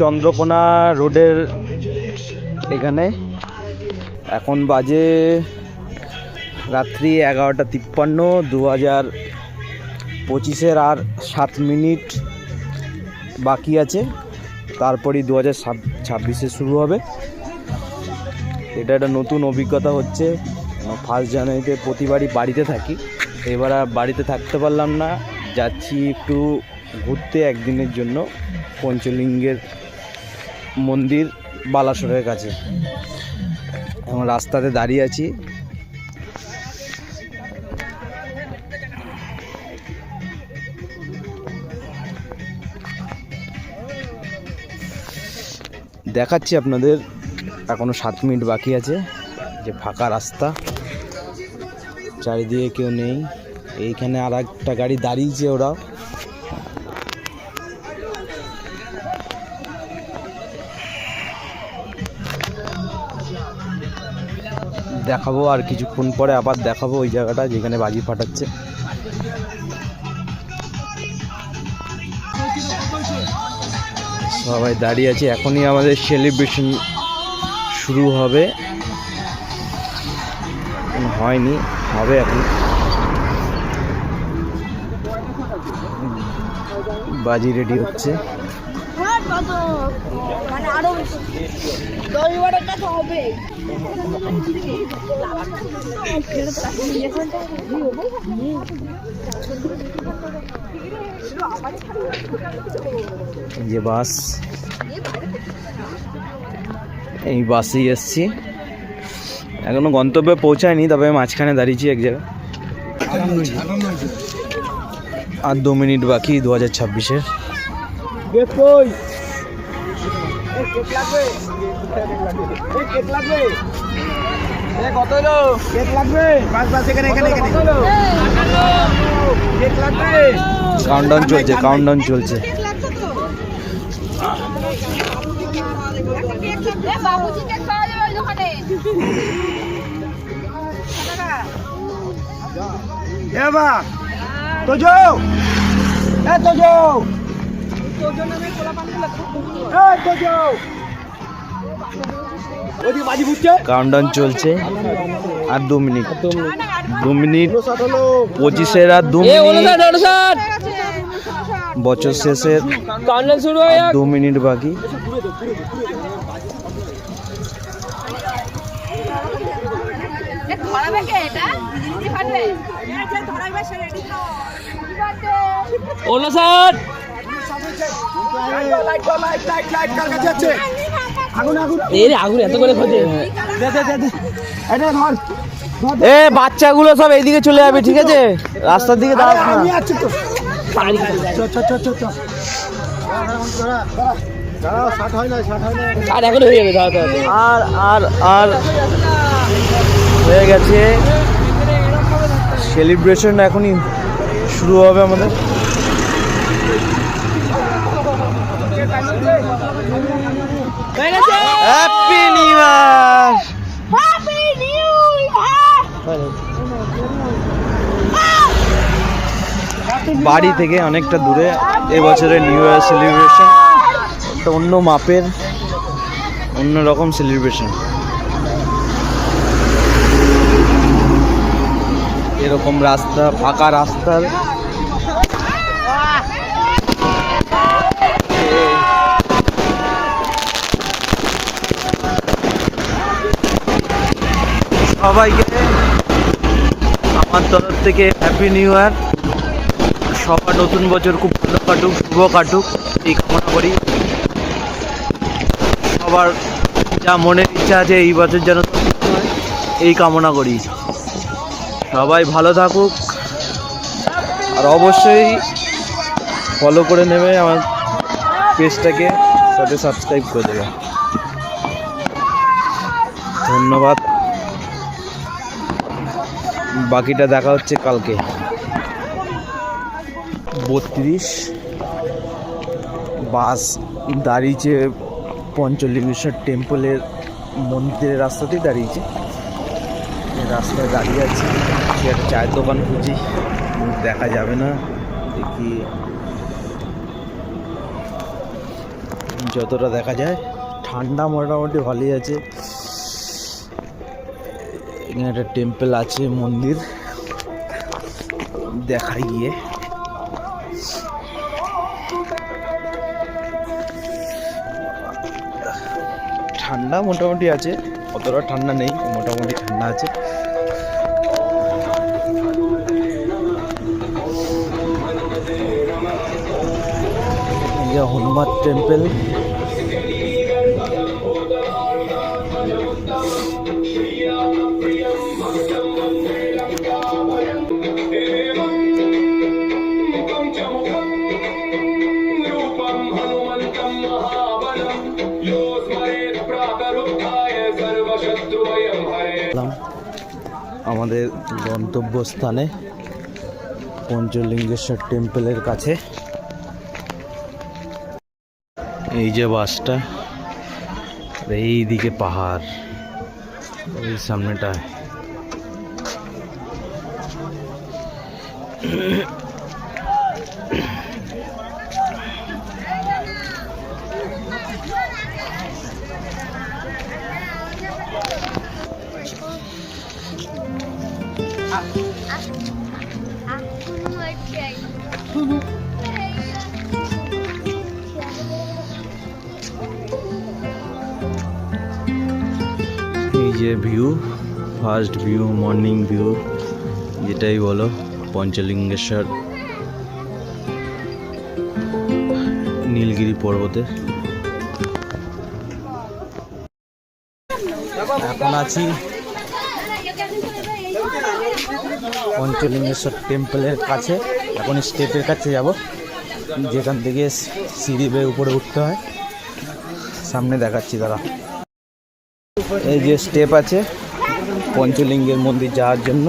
চন্দ্রকোনা রোডের এখানে এখন বাজে রাত্রি 11:53, 2025-এর আর 7 মিনিট বাকি আছে, তারপরই 2026-এ শুরু হবে। এটা একটা নতুন অভিজ্ঞতা হচ্ছে। 1 জানুয়ারিতে প্রতিবারই বাড়িতে থাকি, এবার আর বাড়িতে থাকতে পারলাম না, যাচ্ছি একটু ঘুরতে একদিনের জন্য পঞ্চলিঙ্গের মন্দির বালাসোরের কাছে। এখন রাস্তাতে দাঁড়িয়ে আছি। দেখাচ্ছি আপনাদের, এখনো 7 মিনিট বাকি আছে। যে ফাঁকা রাস্তা, চারিদিকে কেউ নেই। এইখানে আর একটা গাড়ি দাঁড়িয়েছে, ওরা দেখাবো আর কিছুক্ষণ পরে, আবার দেখাবো ওই জায়গাটা যেখানে বাজি ফাটাচ্ছে। সবাই দাঁড়িয়ে আছে, এখনই আমাদের সেলিব্রেশন শুরু হবে, হয়নি, হবে এখন। বাজি রেডি হচ্ছে। যে বাস, এই বাসেই এসছি, এখনো গন্তব্যে পৌঁছায়নি, তবে মাঝখানে দাঁড়িয়েছি এক জায়গায়। আর 2 মিনিট বাকি 2026-এর। কাউন্টডাউন চলছে, কাউন্টডাউন চলছে। কাউন্টডাউন চলছে, আর 2 মিনিট, 2 মিনিট 25-এর আর 2 মিনিট, বছর শেষের 2 মিনিট বাকি। বাচ্চাগুলো সব এইদিকে চলে যাবে, ঠিক আছে? রাস্তার দিকে দাঁড়াস না। আর আর আর হয়ে গেছে সেলিব্রেশন, এখনই শুরু হবে আমাদের। Happy new year! Happy new year! বাড়ি থেকে অনেকটা দূরে এবছরের নিউ ইয়ার সেলিব্রেশন, একটা অন্য মাপের, অন্যরকম সেলিব্রেশন। এরকম রাস্তা, ফাঁকা রাস্তার সবাইকে আমার তরফ থেকে হ্যাপি নিউ ইয়ার। সবার নতুন বছর খুব ভালো কাটুক, শুভ কাটুক, এই কামনা করি। সবার যা মনের ইচ্ছা আছে এই বছর যেন এই কামনা করি। সবাই ভালো থাকুক, আর অবশ্যই ফলো করে নেবে আমার পেজটাকে, সাথে সাবস্ক্রাইব করে দেবে। ধন্যবাদ। বাকিটা দেখা হচ্ছে কালকে। 32 বাস দাঁড়িয়েছে পঞ্চলিঙ্গেশ্বর টেম্পলের মন্দিরের রাস্তাতেই দাঁড়িয়েছে। রাস্তায় দাঁড়িয়ে আছি, একটা চায়ের দোকান খুঁজি, দেখা যাবে না, দেখি যতটা দেখা যায় ঠান্ডা মোটামুটি ভালোই আছে। এখানে একটা টেম্পল আছে, মন্দির দেখাই গিয়ে। ঠান্ডা মোটামুটি আছে, অতটা ঠান্ডা নেই, মোটামুটি ঠান্ডা আছে। ये हनुमान टेम्पल। আমাদের গন্তব্যস্থানে পঞ্চলিঙ্গেশ্বর টেম্পলের কাছে। এই যে বাসটা, এইদিকে পাহাড়, ওই সামনেটায়। এই যে view, first view, morning view যেটাই বলো, পঞ্চলিঙ্গেশ্বর নীলগিরি পর্বতের। এখন আছি পঞ্চলিঙ্গেশ্বর টেম্পলের কাছে। এখন স্টেপের কাছে যাব, যেখান থেকে সিঁড়ি বেয়ে উপরে উঠতে হয়। সামনে দেখাচ্ছি দাঁড়া। এই যে স্টেপ আছে পঞ্চলিঙ্গের মন্দির যাওয়ার জন্য।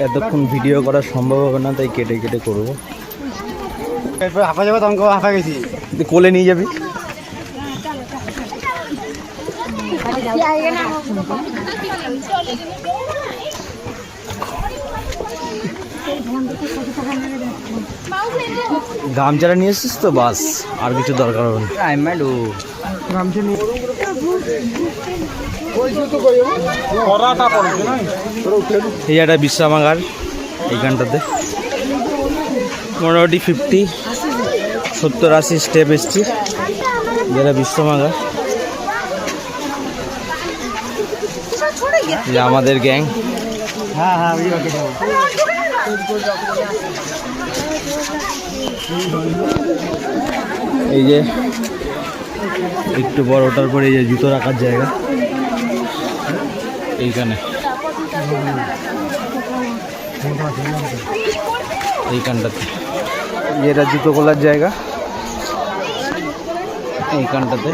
এতক্ষণ ভিডিও করা সম্ভব হবে না, তাই কেটে কেটে করবো। হাঁপা যাবো, তখন হাঁপা গেছি। কোলে নিয়ে যাবি? গামছাটা নিয়ে এসছিস তো, বাস, আর কিছু দরকার হবে না। এই একটা বিশ্রামাগার, এইখানটাতে মোটামুটি 70-80 স্টেপ এসছি, যেটা বিশ্রামাগার। আমাদের গ্যাং। এই যে একটু বড় ওঠার পরে এই যে জুতো রাখার জায়গা, এইখানে এইখানটাতে এটা জুতো খোলার জায়গা। এইখানটাতে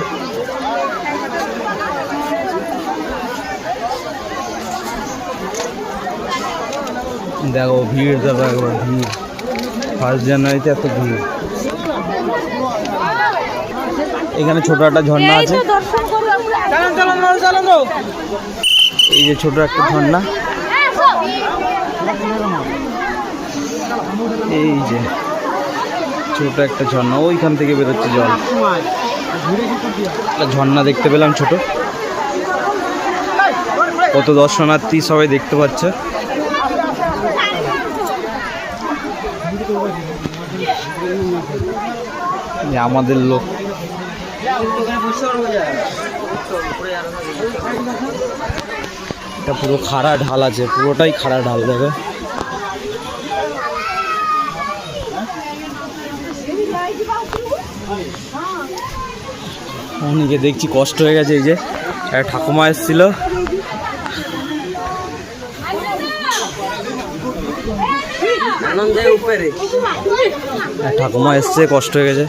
দেখো ভিড়, দেখো একবার ভিড়। 1 জানুয়ারিতে এত ভিড়। এখানে ছোট একটা ঝর্ণা আছে, এই যে ছোট একটা ঝর্ণা, এই যে ছোট একটা ঝর্ণা, ওইখান থেকে বেরোচ্ছে জল। একটা ঝর্ণা দেখতে পেলাম ছোট। কত দর্শনার্থী সবাই দেখতে পাচ্ছে। আমাদের লোক এটা পুরো খাড়া ঢাল আছে, পুরোটাই খাড়া ঢাল। দেখো অনেকে দেখছি কষ্ট হয়ে গেছে। এই যে ঠাকুমা এসেছিল, ঠাকুমা এসছে, কষ্ট হয়ে গেছে।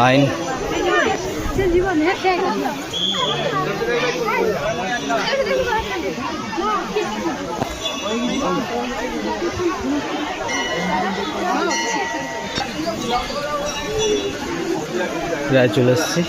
লাইন প্রায় চলে এসছি।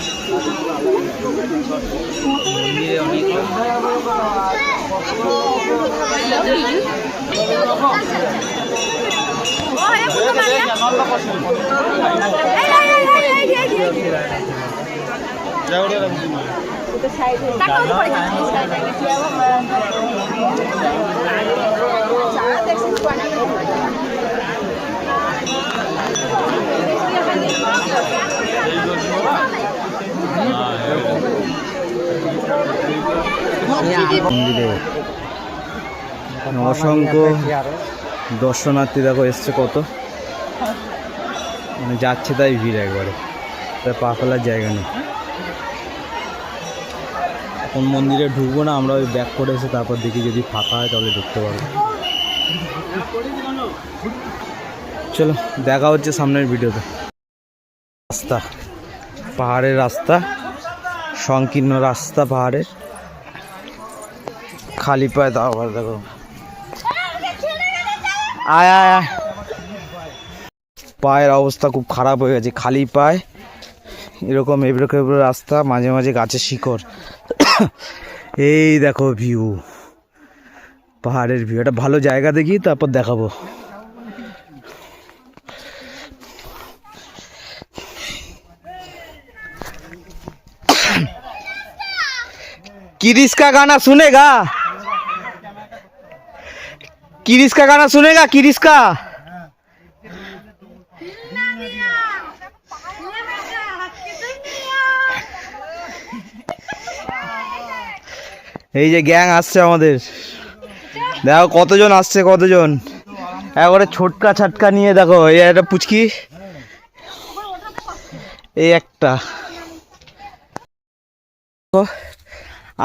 মন্দিরে অসংখ্য দর্শনার্থী দেখো এসছে কত, মানে যাচ্ছে তাই ভিড় একবারে, তাই পা ফেলার জায়গা নেই। এখন মন্দিরে ঢুকবো না, আমরা ওই ব্যাক করে এসে তারপর দেখি যদি ফাঁকা হয় তাহলে ঢুকতে পারবো। চলো দেখা হচ্ছে সামনের ভিডিওতে। রাস্তা, পাহাড়ের রাস্তা, সংকীর্ণ রাস্তা পাহাড়ের, খালি পায়ে তাও আবার দেখো। আয় আয় আয়, পায়ের অবস্থা খুব খারাপ হয়ে গেছে, খালি পায়ে এরকম এবড়ো খেবড়ো রাস্তা, মাঝে মাঝে গাছের শিকড়। এই দেখো ভিউ, পাহাড়ের ভিউ। একটা ভালো জায়গা দেখি তারপর দেখাবো। किरिस का गाना सुनेगा, किरिस का गाना सुनेगा, किरिस का। এই যে গ্যাং আসছে আমাদের, দেখো কতজন আসছে, কতজন একবারে ছোটকা ছাটকা নিয়ে। দেখো এই একটা পুচকি, এই একটা,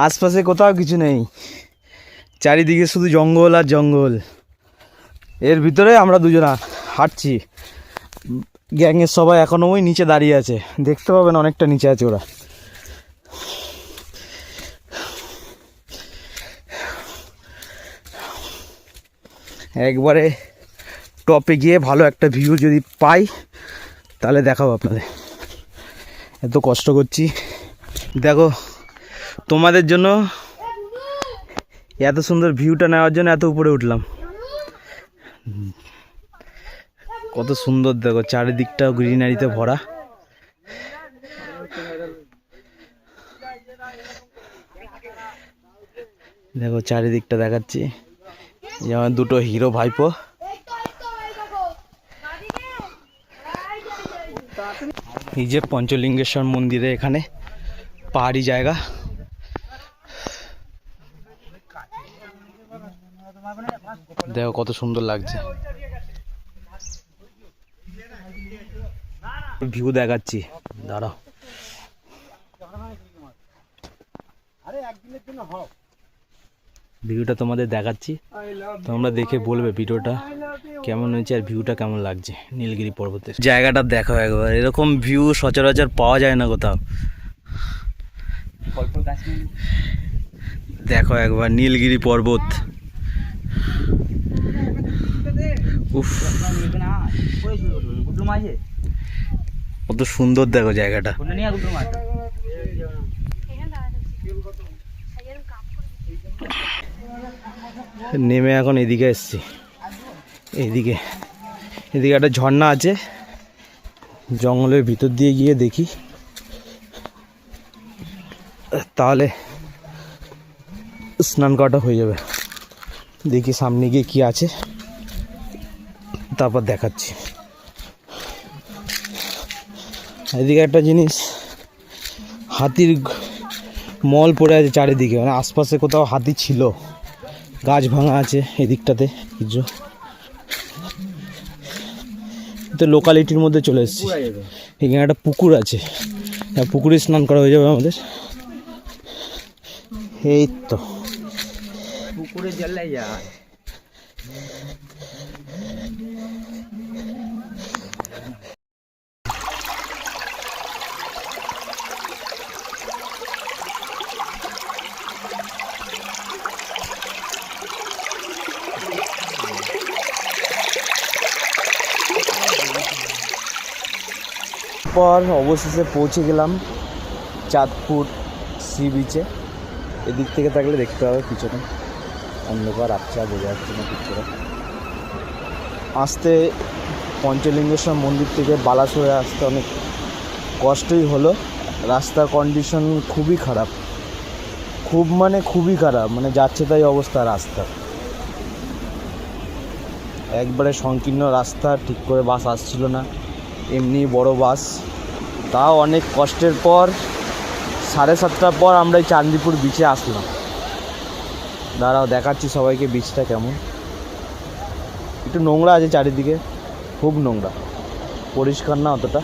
আশপাশে কোথাও কিছু নেই, চারিদিকে শুধু জঙ্গল আর জঙ্গল। এর ভিতরে আমরা দুজনা হাঁটছি, গ্যাংয়ের সবাই এখনো ওই নিচে দাঁড়িয়ে আছে, দেখতে পাবেন অনেকটা নিচে আছে ওরা। একবারে টপে গিয়ে ভালো একটা ভিউ যদি পাই তাহলে দেখাবো আপনাদের। এত কষ্ট করছি দেখো তোমাদের জন্য, এত সুন্দর ভিউটা নেওয়ার জন্য এত উপরে উঠলাম। কত সুন্দর দেখো, চারিদিকটা গ্রিনারিতে ভরা। দেখো চারিদিকটা দেখাচ্ছি, যেমন দুটো হিরো ভাইপো। এই যে পঞ্চলিঙ্গেশ্বর মন্দিরে, এখানে পাহাড়ি জায়গা, দেখো কত সুন্দর লাগছে। ভিউ দেখাচ্ছি, দাঁড়াও। ভিউটা তোমাদের দেখাচ্ছি, তোমরা দেখে বলবে ভিডিওটা কেমন হয়েছে আর ভিউটা কেমন লাগছে। নীলগিরি পর্বতের জায়গাটা দেখো একবার, এরকম ভিউ সচরাচর পাওয়া যায় না কোথাও। দেখো একবার নীলগিরি পর্বত, উফ কত সুন্দর দেখো জায়গাটা। নেমে এখন এদিকে এসছি, এদিকে একটা ঝর্ণা আছে, জঙ্গলের ভিতর দিয়ে গিয়ে দেখি, তাহলে স্নান করাটা হয়ে যাবে। দেখি সামনে গিয়ে কি আছে, তারপর দেখাচ্ছি। এদিকে একটা জিনিস, হাতির মল পড়ে আছে চারিদিকে, মানে আশপাশে কোথাও হাতি ছিল, গাছ ভাঙা আছে এদিকটাতে কিছু। তো লোকালিটির মধ্যে চলে এসেছি, এখানে একটা পুকুর আছে, পুকুরে স্নান করা হয়ে যাবে আমাদের। এই তো পুকুরে জলে যায়। পর অবশেষে পৌঁছে গেলাম চাঁদপুর সি বিচে। এদিক থেকে থাকলে দেখতে হবে পিছনে অন্ধকার আচ্ছা বোঝা যাচ্ছে না পিছনে। আসতে পঞ্চলিঙ্গেশ্বর মন্দির থেকে বালাসোরে আসতে অনেক কষ্টই হলো। রাস্তার কন্ডিশন খুবই খারাপ, খুবই খারাপ, মানে যাচ্ছে তাই অবস্থা রাস্তা। একবারে সংকীর্ণ রাস্তা, ঠিক করে বাস আসছিল না, এমনি বড় বাস। তাও অনেক কষ্টের পর 7:30টার পর আমরা এই চাঁদিপুর বিচে আসলাম। দাঁড়াও দেখাচ্ছি সবাইকে বিচটা কেমন। একটু নোংরা আছে চারিদিকে, খুব নোংরা, পরিষ্কার না অতটা,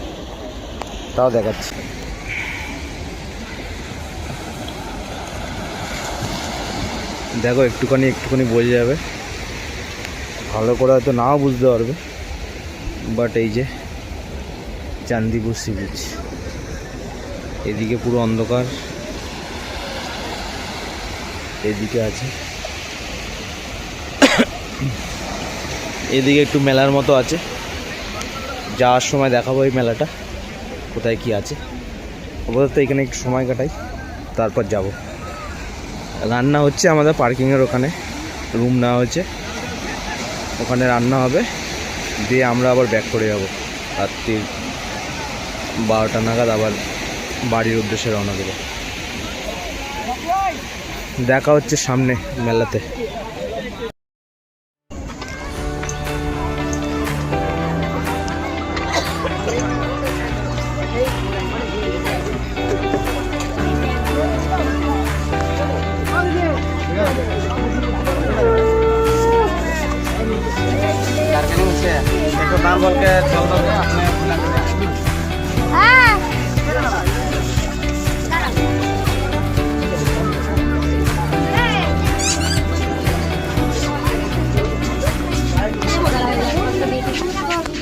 তাও দেখাচ্ছি। দেখো একটুখানি বোঝা যাবে, ভালো করে হয়তো নাও বুঝতে পারবে, বাট এই যে চাঁদিপুর সি বিচ, এদিকে পুরো অন্ধকার, এদিকে আছে, এদিকে একটু মেলার মতো আছে, যাওয়ার সময় দেখাবো এই মেলাটা কোথায় কি আছে। আপাতত এখানে একটু সময় কাটাই, তারপর যাব। রান্না হচ্ছে আমাদের পার্কিংয়ের ওখানে, রুম নেওয়া হয়েছে, ওখানে রান্না হবে, দিয়ে আমরা আবার ব্যাক করে যাব। রাত্রির 12টা নাগাদ আবার বাড়ির উদ্দেশ্যে রওনা দেবো। দেখা হচ্ছে সামনে মেলাতে। दाम बोल के चल दो अपने हाँ